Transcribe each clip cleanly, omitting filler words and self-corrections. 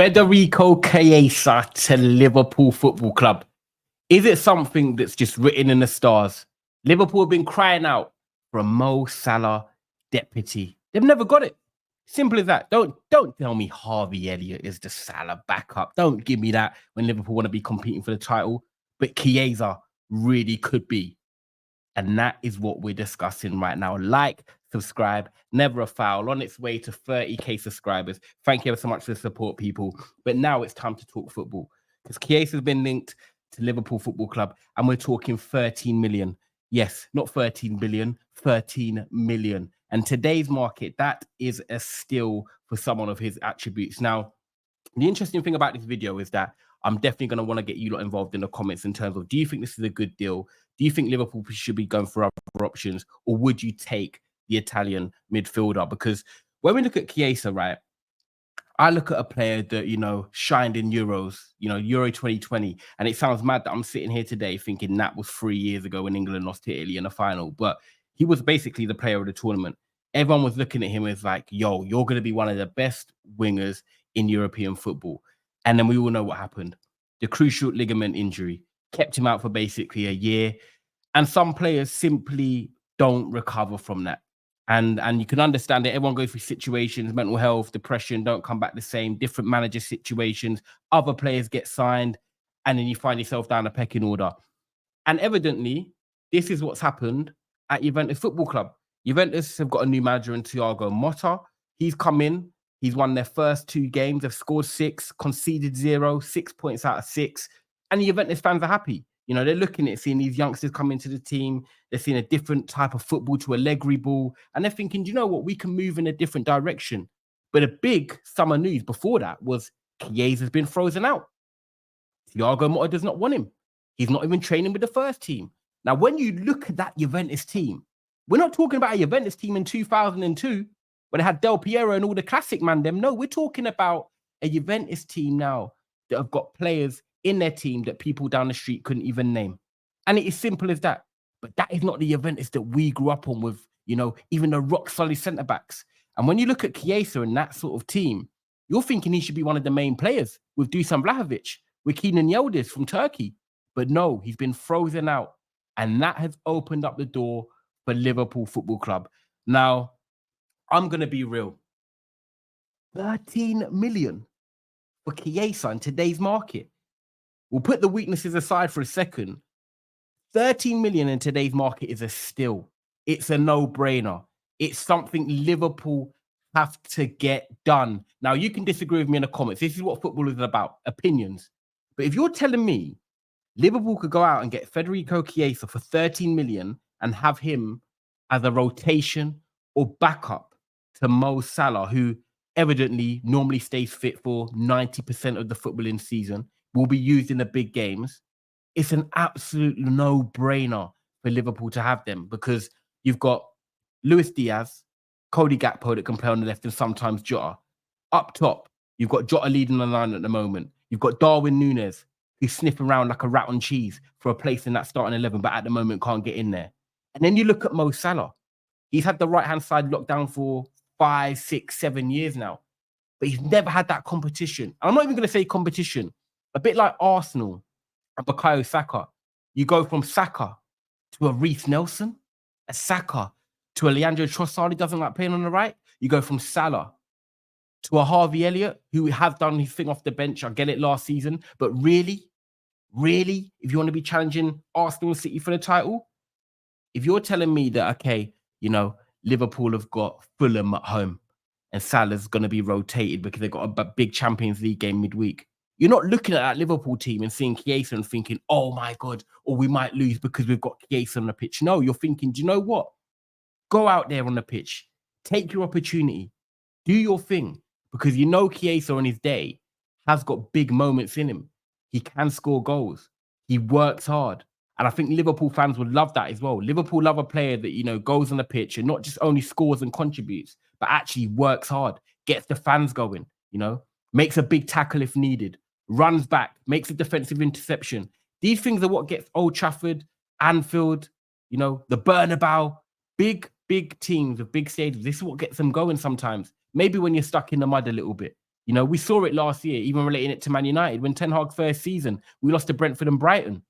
Federico Chiesa to Liverpool Football Club. Is it something that's just written in the stars? Liverpool have been crying out for a Mo Salah deputy. They've never got it. Simple as that. Don't tell me Harvey Elliott is the Salah backup. Don't give me that when Liverpool want to be competing for the title. But Chiesa really could be. And that is what we're discussing right now. Like, subscribe, never a foul. On its way to 30k subscribers. Thank you ever so much for the support, people. But now it's time to talk football. Because Chiesa has been linked to Liverpool Football Club. And we're talking 13 million. Yes, not 13 billion, 13 million. And today's market, that is a steal for someone of his attributes. Now, the interesting thing about this video is that I'm definitely going to want to get you lot involved in the comments in terms of, do you think this is a good deal? Do you think Liverpool should be going for other options? Or would you take the Italian midfielder? Because when we look at Chiesa, right, I look at a player that, shined in Euros, Euro 2020. And it sounds mad that I'm sitting here today thinking that was 3 years ago when England lost to Italy in the final. But he was basically the player of the tournament. Everyone was looking at him as like, yo, you're going to be one of the best wingers in European football. And then we all know what happened. The cruciate ligament injury kept him out for basically a year. And some players simply don't recover from that. And you can understand that everyone goes through situations, mental health, depression, don't come back the same, different manager situations. Other players get signed, and then you find yourself down a pecking order. And evidently, this is what's happened at Juventus Football Club. Juventus have got a new manager in Thiago Motta. He's come in. He's won their first 2 games. They've scored 6, conceded 0, 6 points out of 6. And the Juventus fans are happy. They're looking at seeing these youngsters come into the team. They're seeing a different type of football to Allegri ball. And they're thinking, do you know what? We can move in a different direction. But a big summer news before that was Chiesa's been frozen out. Thiago Motta does not want him. He's not even training with the first team. Now, when you look at that Juventus team, we're not talking about a Juventus team in 2002 when they had Del Piero and all the classic man them. No, we're talking about a Juventus team now that have got players in their team that people down the street couldn't even name. And it is simple as that. But that is not the Juventus that we grew up on with, even the rock-solid centre-backs. And when you look at Chiesa and that sort of team, you're thinking he should be one of the main players with Dusan Vlahovic, with Kenan Yildiz from Turkey. But no, he's been frozen out. And that has opened up the door for Liverpool Football Club. Now, I'm going to be real. 13 million for Chiesa in today's market. We'll put the weaknesses aside for a second. 13 million in today's market is a steal. It's a no-brainer. It's something Liverpool have to get done. Now, you can disagree with me in the comments. This is what football is about, opinions. But if you're telling me Liverpool could go out and get Federico Chiesa for 13 million and have him as a rotation or backup to Mo Salah, who evidently normally stays fit for 90% of the footballing season, will be used in the big games, it's an absolute no-brainer for Liverpool to have them, because you've got Luis Diaz, Cody Gakpo that can play on the left, and sometimes Jota. Up top, you've got Jota leading the line at the moment. You've got Darwin Núñez, who's sniffing around like a rat on cheese for a place in that starting 11, but at the moment can't get in there. And then you look at Mo Salah. He's had the right-hand side locked down for 5, 6, 7 years now, but he's never had that competition. I'm not even going to say competition. A bit like Arsenal and Bukayo Saka. You go from Saka to a Reece Nelson, a Saka to a Leandro Trossard who doesn't like playing on the right. You go from Salah to a Harvey Elliott, who has done his thing off the bench. I get it last season. But really, if you want to be challenging Arsenal and City for the title, if you're telling me that, okay, Liverpool have got Fulham at home and Salah's going to be rotated because they've got a big Champions League game midweek, you're not looking at that Liverpool team and seeing Chiesa and thinking, oh my God, or we might lose because we've got Chiesa on the pitch. No, you're thinking, do you know what? Go out there on the pitch. Take your opportunity. Do your thing. Because Chiesa on his day has got big moments in him. He can score goals. He works hard. And I think Liverpool fans would love that as well. Liverpool love a player that, goes on the pitch and not just only scores and contributes, but actually works hard, gets the fans going, makes a big tackle if needed, runs back, makes a defensive interception. These things are what gets Old Trafford, Anfield, the Bernabeu, big teams of big stadiums. This is what gets them going sometimes. Maybe when you're stuck in the mud a little bit, You know, we saw it last year, even relating it to Man United. When Ten Hag's first season, we lost to Brentford and Brighton.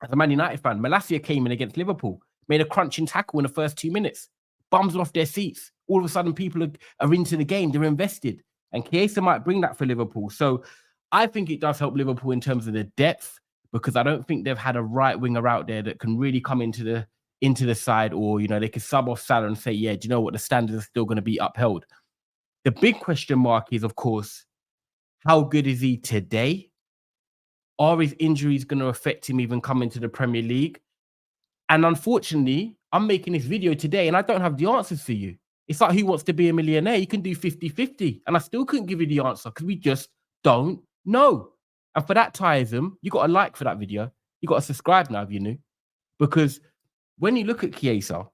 As a Man United fan, Malacia came in against Liverpool, made a crunching tackle in the first 2 minutes, bums off their seats. All of a sudden, people are into the game, they're invested. And Chiesa might bring that for Liverpool. So I think it does help Liverpool in terms of the depth, because I don't think they've had a right winger out there that can really come into the side, or you know, they could sub off Salah and say, yeah, do you know what, the standards are still going to be upheld. The big question mark is, of course, how good is he today? Are his injuries going to affect him even coming to the Premier League? And unfortunately, I'm making this video today and I don't have the answers for you. It's like Who Wants to Be a Millionaire? You can do 50-50. And I still couldn't give you the answer because we just don't know. And for that, Tyism, you got a like for that video. You got to subscribe now if you're new. Because when you look at Chiesa,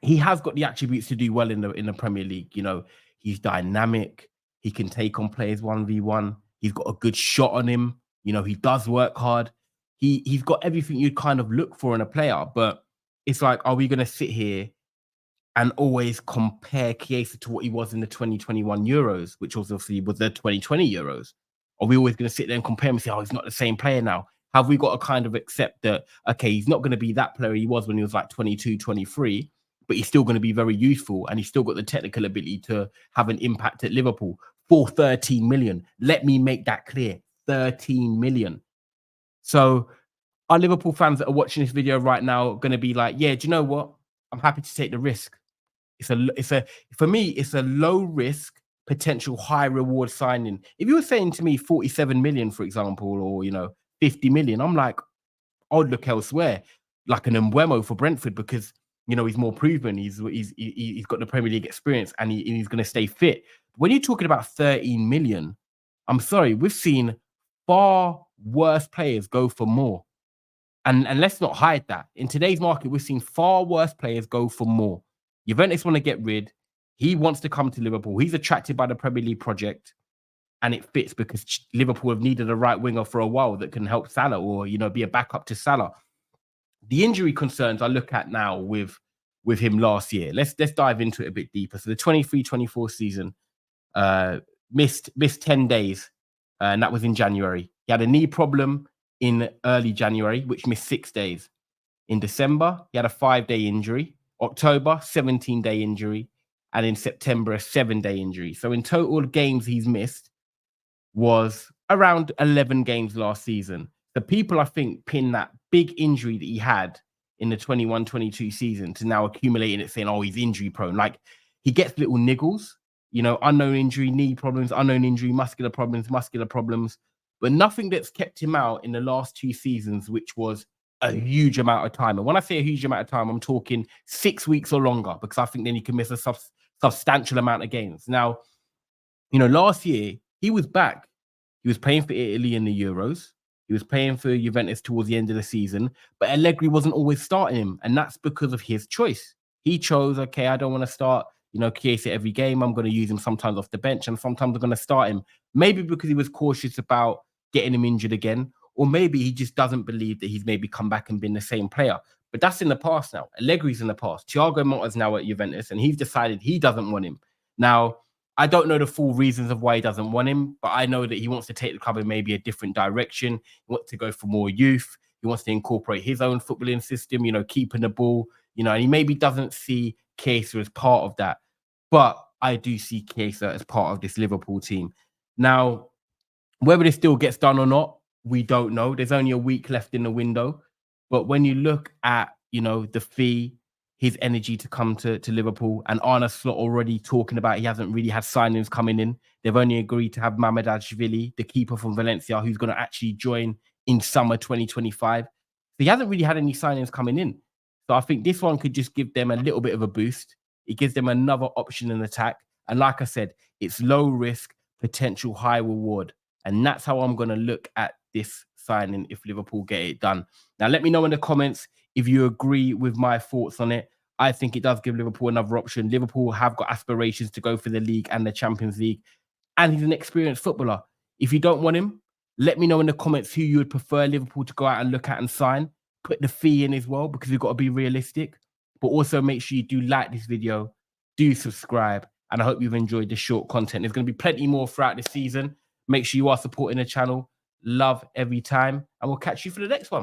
he has got the attributes to do well in the Premier League. You know, he's dynamic. He can take on players 1v1. He's got a good shot on him. You know, he does work hard. He's got everything you'd kind of look for in a player. But it's like, are we going to sit here and always compare Chiesa to what he was in the 2021 Euros, which obviously was the 2020 Euros? Are we always going to sit there and compare him and say, oh, he's not the same player now? Have we got to kind of accept that, okay, he's not going to be that player he was when he was like 22, 23, but he's still going to be very useful and he's still got the technical ability to have an impact at Liverpool for 13 million. Let me make that clear, 13 million. So are Liverpool fans that are watching this video right now going to be like, yeah, do you know what? I'm happy to take the risk. For me, it's a low risk, potential high reward signing. If you were saying to me 47 million, for example, or, you know, 50 million, I'm like, I'd look elsewhere, like an Mbeumo for Brentford, because, you know, he's more proven. He's got the Premier League experience and he's going to stay fit. When you're talking about 13 million, I'm sorry, we've seen far worse players go for more. And let's not hide that. In today's market, we've seen far worse players go for more. Juventus want to get rid. He wants to come to Liverpool. He's attracted by the Premier League project. And it fits because Liverpool have needed a right winger for a while that can help Salah, or, you know, be a backup to Salah. The injury concerns I look at now with him last year. Let's dive into it a bit deeper. So the 23-24 season, missed 10 days, and that was in January. He had a knee problem in early January, which missed 6 days. In December, he had a 5-day injury. October, 17-day injury. And in September, a 7-day injury. So in total, games he's missed was around 11 games last season. The people, I think, pin that big injury that he had in the 21-22 season to now accumulating it, saying, oh, he's injury prone. Like, he gets little niggles, you know, unknown injury, knee problems, unknown injury, muscular problems, but nothing that's kept him out in the last 2 seasons, which was a huge amount of time. And when I say a huge amount of time, I'm talking 6 weeks or longer, because I think then he can miss a substantial amount of games. Now, you know, last year, he was back. He was playing for Italy in the Euros. He was playing for Juventus towards the end of the season, but Allegri wasn't always starting him, and that's because of his choice. He chose, okay, I don't want to start, you know, Chiesa every game. I'm going to use him sometimes off the bench, and sometimes I'm going to start him. Maybe because he was cautious about getting him injured again, or maybe he just doesn't believe that he's maybe come back and been the same player. But that's in the past now. Allegri's in the past. Thiago Motta's now at Juventus, and he's decided he doesn't want him. Now, I don't know the full reasons of why he doesn't want him, but I know that he wants to take the club in maybe a different direction. He wants to go for more youth. He wants to incorporate his own footballing system, you know, keeping the ball, you know, and he maybe doesn't see Chiesa as part of that. But I do see Chiesa as part of this Liverpool team. Now, whether this deal gets done or not, we don't know. There's only a week left in the window. But when you look at, you know, the fee, his energy to come to Liverpool, and Arne Slot already talking about he hasn't really had signings coming in. They've only agreed to have Mamardashvili, the keeper from Valencia, who's going to actually join in summer 2025. So he hasn't really had any signings coming in. So I think this one could just give them a little bit of a boost. It gives them another option in attack. And like I said, it's low risk, potential high reward. And that's how I'm going to look at this signing if Liverpool get it done. Now, let me know in the comments if you agree with my thoughts on it. I think it does give Liverpool another option. Liverpool have got aspirations to go for the league and the Champions League, and he's an experienced footballer. If you don't want him, let me know in the comments who you would prefer Liverpool to go out and look at and sign. Put the fee in as well, because we've got to be realistic. But also make sure you do like this video, do subscribe, And I hope you've enjoyed this short content. There's going to be plenty more throughout the season. Make sure you are supporting the channel. Love every time. And we'll catch you for the next one.